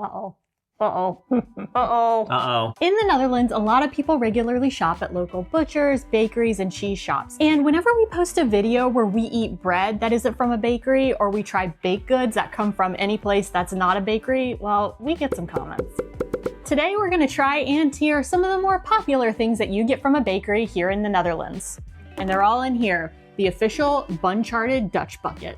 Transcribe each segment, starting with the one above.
Uh-oh. Uh-oh. Uh-oh. Uh-oh. In the Netherlands, a lot of people regularly shop at local butchers, bakeries, and cheese shops. And whenever we post a video where we eat bread that isn't from a bakery, or we try baked goods that come from any place that's not a bakery, well, we get some comments. Today, we're gonna try and tier some of the more popular things that you get from a bakery here in the Netherlands. And they're all in here, the official BUNCHARTED Dutch bucket.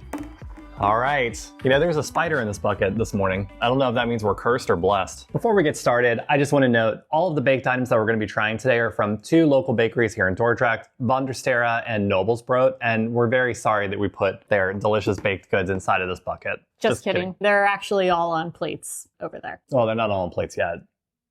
All right. You know, there's a spider in this bucket this morning. I don't know if that means we're cursed or blessed. Before we get started, I just want to note all of the baked items that we're going to be trying today are from 2 local bakeries here in Dordrecht, Bonderstera and Nobelsbrood, and we're very sorry that we put their delicious baked goods inside of this bucket. Just kidding. They're actually all on plates over there. Well, they're not all on plates yet.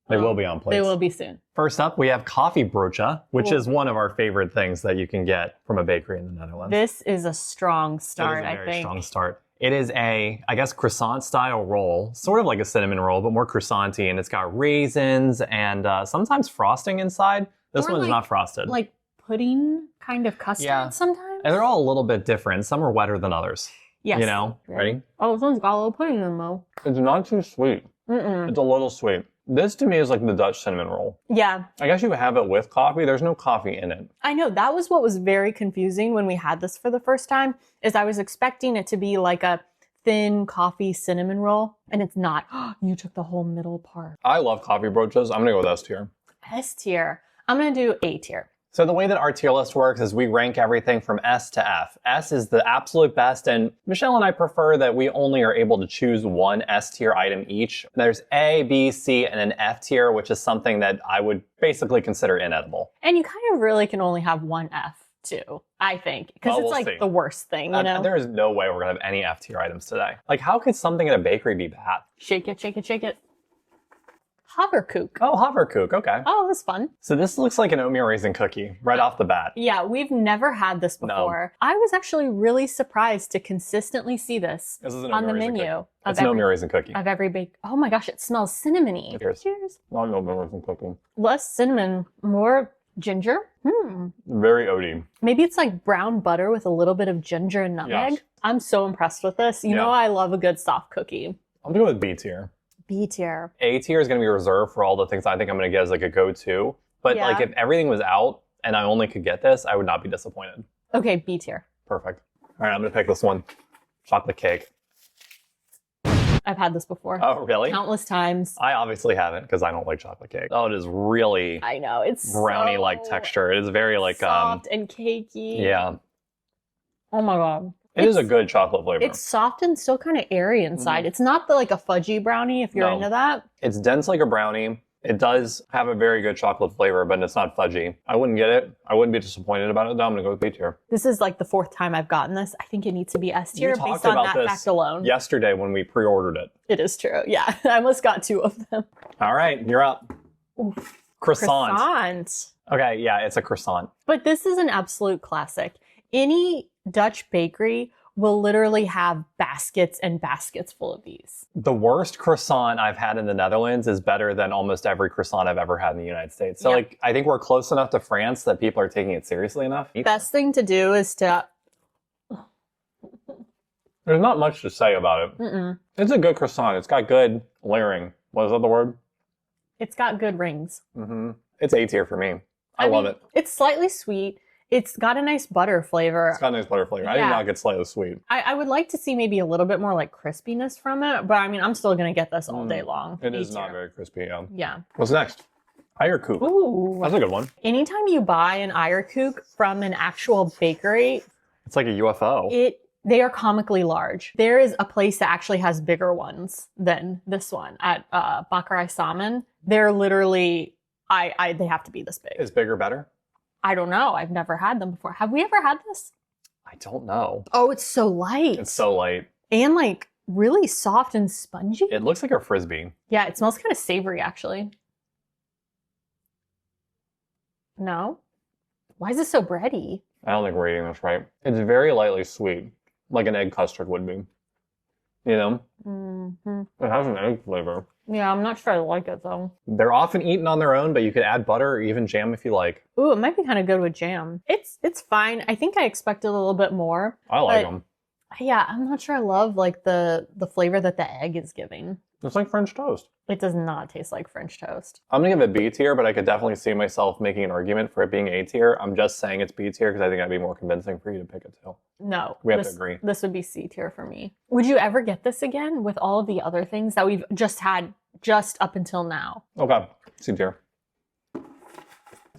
They will be on plates. They will be soon. First up, we have Koffiebroodje, which is one of our favorite things that you can get from a bakery in the Netherlands. This is a strong start, I think. Very strong start. It is a, I guess, croissant-style roll, sort of like a cinnamon roll, but more croissant-y, and it's got raisins and sometimes frosting inside. This one's not frosted. Like pudding kind of custard sometimes? And they're all a little bit different. Some are wetter than others. Yes. You know? Ready? Oh, this one's got a little pudding in them, though. It's not too sweet. It's a little sweet. This to me is like the Dutch cinnamon roll. Yeah. I guess you have it with coffee. There's no coffee in it. I know. That was what was very confusing when we had this for the first time, is I was expecting it to be like a thin coffee cinnamon roll, and it's not. You took the whole middle part. I love Koffiebroodjes. I'm going to go with S tier. S tier. I'm going to do A tier. So the way that our tier list works is we rank everything from S to F. S is the absolute best, and Michelle and I prefer that we only are able to choose one S tier item each. There's A, B, C, and an F tier, which is something that I would basically consider inedible. And you kind of really can only have one F too, I think, because it's like the worst thing, you know? There is no way we're going to have any F tier items today. Like, how could something at a bakery be bad? Shake it, shake it, shake it. Haverkoek. Oh, Haverkoek, okay. Oh, that's fun. So this looks like an oatmeal raisin cookie right off the bat. Yeah, we've never had this before. No. I was actually really surprised to consistently see this on the menu. It's an oatmeal raisin cookie. Of every bake. Oh my gosh, it smells cinnamony. Cheers. Cheers. Not an oatmeal raisin cookie. Less cinnamon, more ginger. Very oaty. Maybe it's like brown butter with a little bit of ginger and nutmeg. Yes. I'm so impressed with this. You know I love a good soft cookie. I'm going to go with B tier. B tier. A tier is going to be reserved for all the things I think I'm going to get as like a go-to. But like if everything was out and I only could get this, I would not be disappointed. Okay, B tier. Perfect. All right, I'm going to pick this one. Chocolate cake. I've had this before. Oh, really? Countless times. I obviously haven't because I don't like chocolate cake. Oh, it is really I know, it's brownie-like texture. It is very like soft and cakey. Yeah. Oh my god. It is a good chocolate flavor. It's soft and still kind of airy inside. It's not like a fudgy brownie if you're into that. It's dense like a brownie. It does have a very good chocolate flavor, but it's not fudgy. I wouldn't get it. I wouldn't be disappointed about it, though. I'm going to go with B tier. This is like the 4th time I've gotten this. I think it needs to be S tier based on that fact alone. Yesterday when we pre-ordered it. It is true. Yeah. I almost got 2 of them. All right. You're up. Oof. Croissant. Croissant. Okay. Yeah, it's a croissant. But this is an absolute classic. Any Dutch bakery will literally have baskets and baskets full of these. The worst croissant I've had in the Netherlands is better than almost every croissant I've ever had in the United States. So like, I think we're close enough to France that people are taking it seriously enough. Best thing to do is to... There's not much to say about it. It's a good croissant. It's got good layering. What is that the word? It's got good rings. It's A tier for me. I love it. It's slightly sweet. It's got a nice butter flavor. It's got a nice butter flavor. I did not get slightly sweet. I would like to see maybe a little bit more like crispiness from it, but I mean, I'm still going to get this all day long. It is not very crispy, Yeah. What's next? Eierkoek. Ooh. That's a good one. Anytime you buy an Eierkoek from an actual bakery, it's like a UFO. They are comically large. There is a place that actually has bigger ones than this one at Bakeries. They're literally, they have to be this big. Is bigger better? I don't know. I've never had them before. Have we ever had this? I don't know. Oh, it's so light. It's so light. And like really soft and spongy. It looks like a Frisbee. Yeah, it smells kind of savory actually. No? Why is it so bready? I don't think we're eating this right. It's very lightly sweet, like an egg custard would be. You know? It has an egg flavor. Yeah, I'm not sure I like it though. They're often eaten on their own, but you could add butter or even jam if you like. Ooh, it might be kind of good with jam. It's fine. I think I expected a little bit more. I like them. Yeah, I'm not sure I love like the flavor that the egg is giving. It's like French toast. It does not taste like French toast. I'm gonna give it B tier, but I could definitely see myself making an argument for it being A tier. I'm just saying it's B tier because I think that'd be more convincing for you to pick it too. No. We have to agree. This would be C tier for me. Would you ever get this again with all of the other things that we've just had just up until now? Okay, C tier.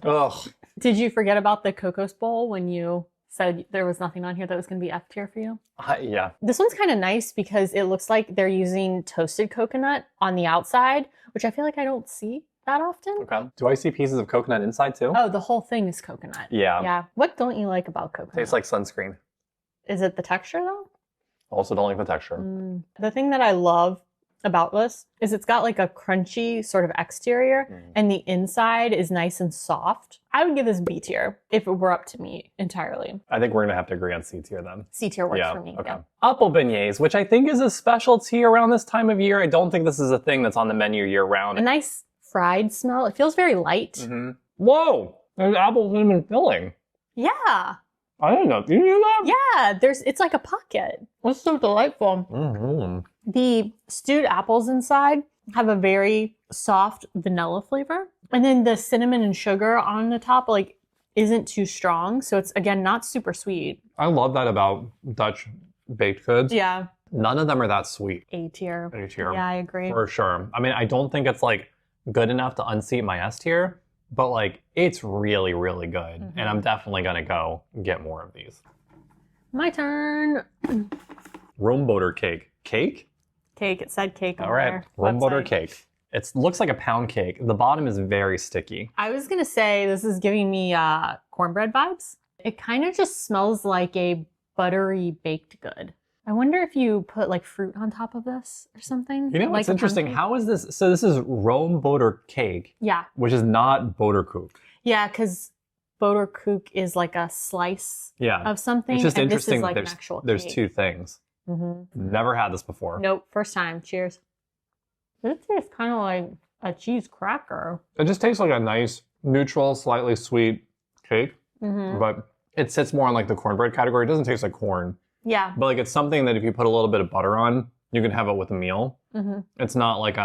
Ugh. Did you forget about the Kokosbol when you said there was nothing on here that was going to be F tier for you? Yeah. This one's kind of nice because it looks like they're using toasted coconut on the outside, which I feel like I don't see that often. Okay. Do I see pieces of coconut inside too? Oh, the whole thing is coconut. Yeah. Yeah. What don't you like about coconut? Tastes like sunscreen. Is it the texture though? Also don't like the texture. The thing that I love about this is it's got like a crunchy sort of exterior and the inside is nice and soft. I would give this B tier if it were up to me entirely. I think we're going to have to agree on C tier then. C tier works for me. Okay. Yeah. Appelbeignets, which I think is a specialty around this time of year. I don't think this is a thing that's on the menu year round. A nice fried smell. It feels very light. Whoa! There's apple cinnamon filling. Yeah. I didn't know. You knew that? Yeah. It's like a pocket. It's so delightful. The stewed apples inside have a very soft vanilla flavor. And then the cinnamon and sugar on the top, like, isn't too strong. So it's, again, not super sweet. I love that about Dutch baked goods. Yeah. None of them are that sweet. A tier. A tier. Yeah, I agree. For sure. I mean, I don't think it's, like, good enough to unseat my S tier. But, like, it's really, really good. And I'm definitely going to go get more of these. My turn. Roomboter cake. Cake? Cake. It said cake on All right. their Roomboter website. cake. It looks like a pound cake. The bottom is very sticky. I was going to say this is giving me cornbread vibes. It kind of just smells like a buttery baked good. I wonder if you put like fruit on top of this or something. You know what's like interesting? How is this? So this is Roomboter cake. Yeah. Which is not Boterkoek. Yeah, because Boterkoek is like a slice of something. It's just and interesting this is like that an actual there's cake. two things. Never had this before. Nope. First time. Cheers. This tastes kind of like a cheese cracker. It just tastes like a nice, neutral, slightly sweet cake. But it sits more on like the cornbread category. It doesn't taste like corn. Yeah. But like it's something that if you put a little bit of butter on, you can have it with a meal. It's not like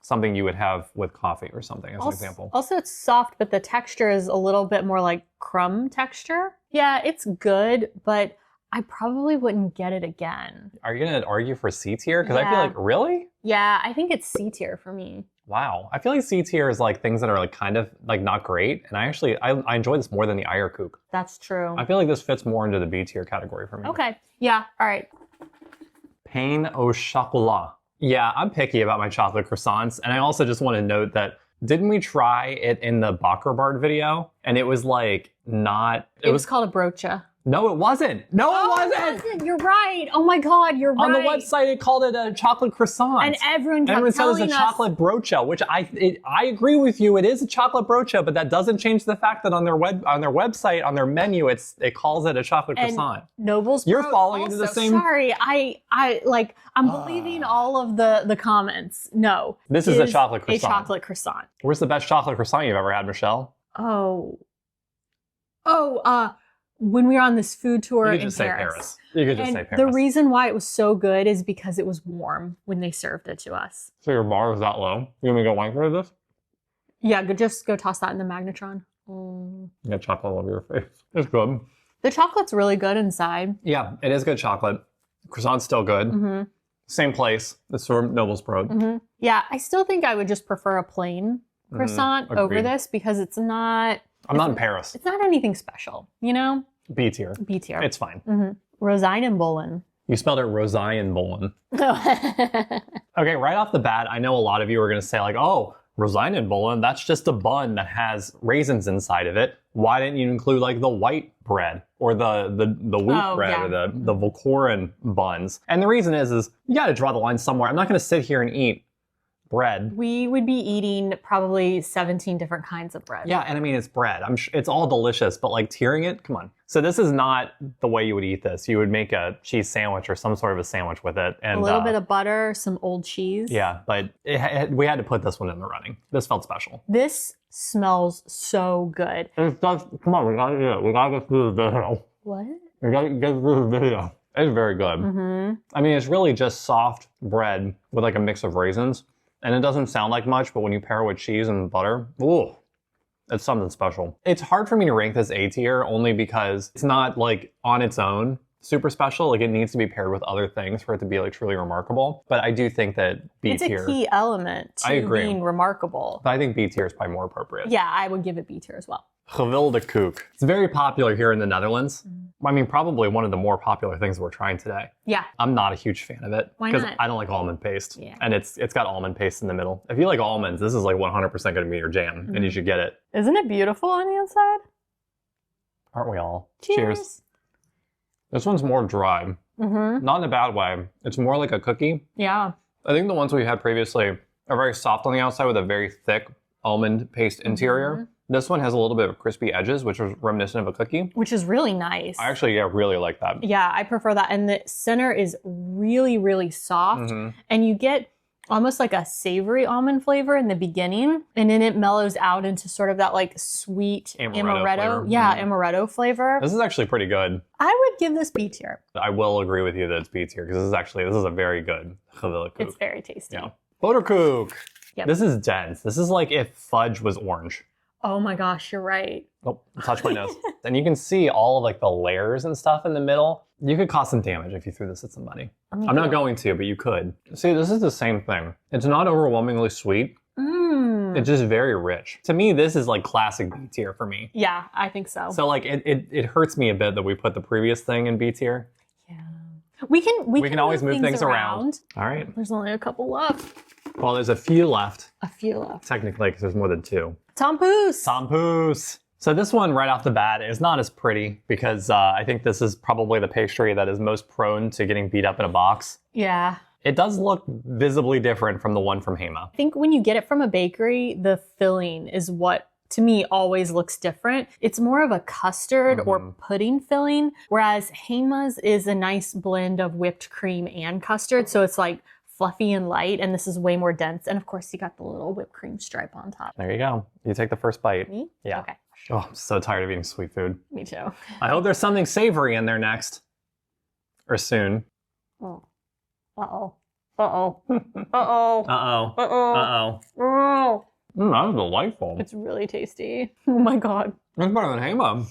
something you would have with coffee or something, as an example. Also, it's soft, but the texture is a little bit more like crumb texture. Yeah, it's good, but I probably wouldn't get it again. Are you going to argue for C tier? Because I feel like, really? Yeah, I think it's C tier for me. Wow. I feel like C tier is like things that are like kind of like not great. And I enjoy this more than the Eierkoek. That's true. I feel like this fits more into the B tier category for me. Okay. Yeah. All right. Pain au chocolat. Yeah, I'm picky about my chocolate croissants. And I also just want to note that didn't we try it in the Bakeries video? And it was like not... It was called a brocha. No, it wasn't. No, it wasn't. You're right. Oh my God, you're right. On the website, it called it a chocolate croissant. And everyone said it was a chocolate brocha, which I agree with you. It is a chocolate brocha, but that doesn't change the fact that on their website, on their menu, it calls it a chocolate croissant. Noble's You're falling into the same. Sorry, I'm believing all of the comments. No, this is a chocolate croissant. A chocolate croissant. Where's the best chocolate croissant you've ever had, Michelle? When we were on this food tour in Paris. You could just say Paris. You could just say Paris. The reason why it was so good is because it was warm when they served it to us. So your bar is that low? You want me to go wine for this? Yeah, just go toss that in the magnetron. You got chocolate all over your face. It's good. The chocolate's really good inside. Yeah, it is good chocolate. Croissant's still good. Same place. It's from Noblesbrod. Yeah, I still think I would just prefer a plain croissant over this because it's not... I'm not in Paris. It's not anything special, you know? B tier. B tier. It's fine. Rozijnenbol. You spelled it Rozijnenbol. Okay, right off the bat, I know a lot of you are going to say like, oh, Rozijnenbol, that's just a bun that has raisins inside of it. Why didn't you include like the white bread or the wheat bread or the Volkoren buns? And the reason is you got to draw the line somewhere. I'm not going to sit here and eat bread. We would be eating probably 17 different kinds of bread. Yeah, and I mean, it's bread. It's all delicious, but like tiering it, come on. So this is not the way you would eat this. You would make a cheese sandwich or some sort of a sandwich with it. And a little bit of butter, some old cheese. Yeah, but we had to put this one in the running. This felt special. This smells so good. Come on, we gotta get through the video. What? We gotta get through the video. It's very good. I mean, it's really just soft bread with like a mix of raisins. And it doesn't sound like much, but when you pair it with cheese and butter, ooh, it's something special. It's hard for me to rank this A tier only because it's not like on its own super special. Like it needs to be paired with other things for it to be like truly remarkable. But I do think that B tier. It's a key element to being remarkable. But I think B tier is probably more appropriate. Yeah, I would give it B tier as well. Gevulde koek. It's very popular here in the Netherlands. I mean, probably one of the more popular things we're trying today. Yeah. I'm not a huge fan of it. Why not? Because I don't like almond paste. Yeah. And it's got almond paste in the middle. If you like almonds, this is like 100% going to be your jam, and you should get it. Isn't it beautiful on the inside? Aren't we all? Cheers. This one's more dry. Not in a bad way. It's more like a cookie. Yeah. I think the ones we had previously are very soft on the outside with a very thick almond paste interior. This one has a little bit of crispy edges, which is reminiscent of a cookie. Which is really nice. I actually, really like that. Yeah, I prefer that. And the center is really, really soft. And you get almost like a savory almond flavor in the beginning. And then it mellows out into sort of that like sweet amaretto. Yeah, amaretto flavor. This is actually pretty good. I would give this B tier. I will agree with you that it's B tier because this is a very good Gevulde koek. It's very tasty. Yeah. Boterkoek. Yep. This is dense. This is like if fudge was orange. Oh my gosh, you're right. Oh, touch my nose. And you can see all of like the layers and stuff in the middle. You could cause some damage if you threw this at somebody. I'm not going to, but you could. See, this is the same thing. It's not overwhelmingly sweet. It's just very rich. To me, this is like classic B tier for me. Yeah, I think so. So like it hurts me a bit that we put the previous thing in B tier. Yeah. We can always move things around. All right. There's only a couple left. Well, there's a few left. A few left. Technically, because there's more than two. Tompouce. Tompouce. So this one right off the bat is not as pretty because I think this is probably the pastry that is most prone to getting beat up in a box. Yeah. It does look visibly different from the one from Hema. I think when you get it from a bakery, the filling is what, to me, always looks different. It's more of a custard or pudding filling, whereas Hema's is a nice blend of whipped cream and custard. So it's like fluffy and light, and this is way more dense. And of course, you got the little whipped cream stripe on top. There you go. You take the first bite. Me? Yeah. Okay. Oh, I'm so tired of eating sweet food. Me too. I hope there's something savory in there next. Or soon. Oh. Uh-oh. Uh-oh. Uh-oh. Uh-oh. Uh-oh. Uh-oh. Oh. That was delightful. It's really tasty. Oh my God. It's better than Hema.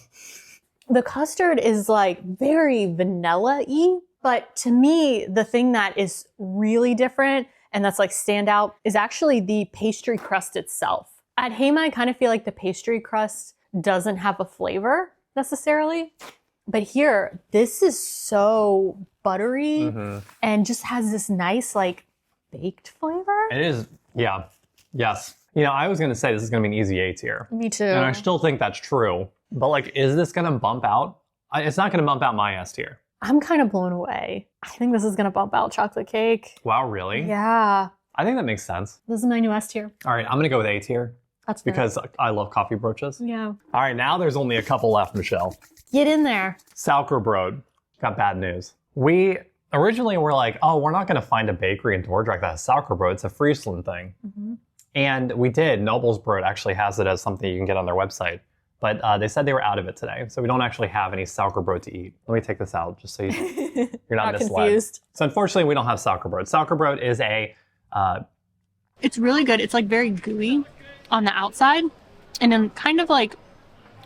The custard is like very vanilla-y, but to me, the thing that is really different and that's like standout is actually the pastry crust itself. At Hema, I kind of feel like the pastry crust doesn't have a flavor necessarily. But here, this is so buttery and just has this nice like baked flavor. It is, yeah. Yes. You know, I was going to say this is going to be an easy A tier. Me too. And I still think that's true. But like, is this going to bump out? It's not going to bump out my S tier. I'm kind of blown away. I think this is going to bump out chocolate cake. Wow, really? Yeah. I think that makes sense. This is my new S tier. All right, I'm going to go with A tier. That's fair. Because I love Koffiebroodjes. Yeah. All right, now there's only a couple left, Michelle. Get in there. Suikerbrood. Got bad news. We originally were like, oh, we're not going to find a bakery in Dordrecht that has Suikerbrood. It's a Friesland thing. And we did. Noblesbrod actually has it as something you can get on their website. But they said they were out of it today. So we don't actually have any Suikerbrood to eat. Let me take this out just so you're not misled. Confused. So unfortunately, we don't have Suikerbrood. Suikerbrood is a... It's really good. It's like very gooey on the outside. And then kind of like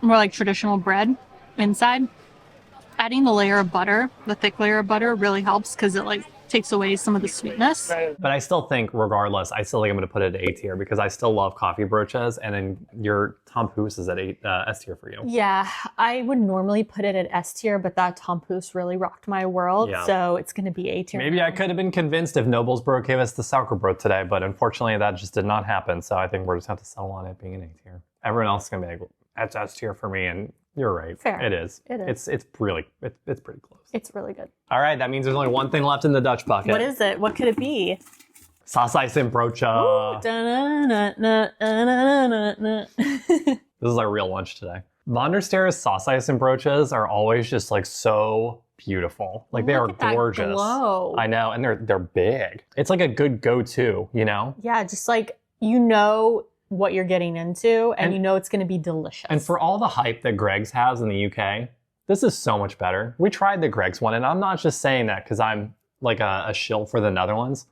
more like traditional bread inside. Adding the layer of butter, the thick layer of butter really helps because it like takes away some of the sweetness. But I still think, regardless, I still think I'm going to put it at A tier because I still love Koffiebroodjes, and then your Tompouce is at S tier for you. Yeah, I would normally put it at S tier, but that Tompouce really rocked my world, so it's going to be A tier. Maybe I could have been convinced if Noblesbrod gave us the Suikerbrood today, but unfortunately that just did not happen, so I think we're just going to have to settle on it being an A tier. Everyone else is going to be like, that's S tier for me, and you're right. Fair. It is. It is. It's pretty close. It's really good. All right, that means there's only one thing left in the Dutch bucket. What is it? What could it be? Saucijzenbroodje. This is our real lunch today. Van der Sterre's Saucijzenbroodjes are always just like so beautiful. Like they are gorgeous. That glow. I know, and they're big. It's like a good go-to, you know? Yeah, just like you know what you're getting into and you know it's going to be delicious. And for all the hype that Greg's has in the UK, This is so much better. We tried the Greg's one, and I'm not just saying that because I'm like a shill for the Netherlands.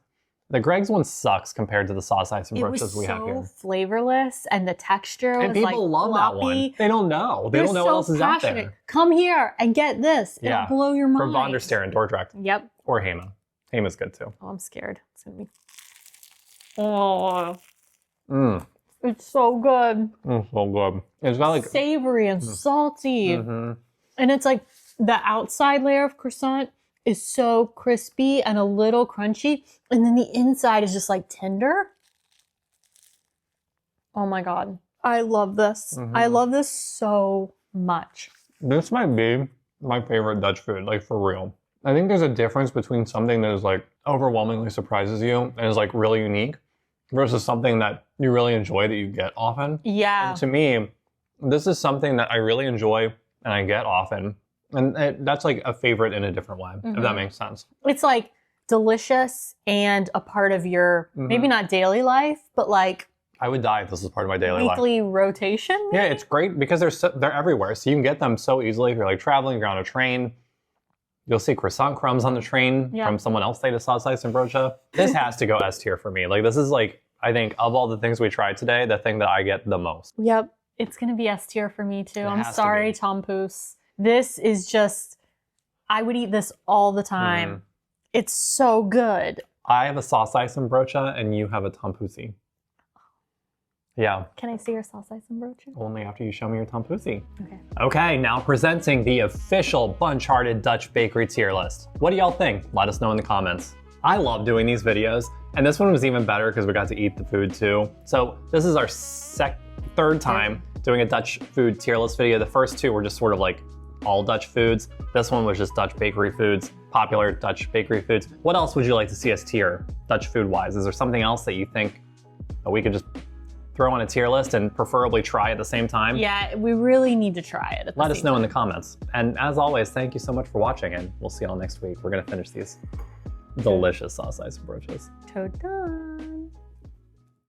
The Greg's one sucks compared to the Saucijzenbroodjes we have here. It was so flavorless, and the texture was and people like love floppy. That one. They don't know. They don't know what else is out there. Come here and get this. It'll blow your mind. From Von der Ster in Dordrecht. Yep. Or Hema. Hema's good too. Oh, I'm scared. It's gonna be. Oh. It's so good. It's so good. It's got like savory and salty. Mm-hmm. And it's like the outside layer of croissant is so crispy and a little crunchy. And then the inside is just like tender. Oh my God. I love this. Mm-hmm. I love this so much. This might be my favorite Dutch food, like for real. I think there's a difference between something that is like overwhelmingly surprises you and is like really unique versus something that you really enjoy that you get often. Yeah. And to me, this is something that I really enjoy and I get often. And that's like a favorite in a different way, if that makes sense. It's like delicious and a part of your, maybe not daily life, but like I would die if this was part of my daily life. Weekly rotation? Yeah, it's great because they're everywhere. So you can get them so easily if you're like traveling, if you're on a train. You'll see croissant crumbs on the train from someone else they just Saucijzenbroodje. This has to go S tier for me. Like this is like, I think of all the things we tried today, the thing that I get the most. Yep, it's gonna be S tier for me too. I'm sorry, Tompouce. This is just, I would eat this all the time. It's so good. I have a Saucijzenbroodje and you have a Tompouce. Yeah. Can I see your Saucijzenbroodje? Only after you show me your Tompouce. Okay. Okay, now presenting the official BUNCHARTED Dutch bakery tier list. What do y'all think? Let us know in the comments. I love doing these videos, and this one was even better because we got to eat the food too. So this is our third time doing a Dutch food tier list video. The first two were just sort of like all Dutch foods. This one was just Dutch bakery foods, popular Dutch bakery foods. What else would you like to see us tier, Dutch food-wise? Is there something else that you think that we could just throw on a tier list and preferably try at the same time? Yeah, we really need to try it. Let us know in the comments. And as always, thank you so much for watching, and we'll see y'all next week. We're gonna finish these delicious Saucijzenbroodjes. Tot dan.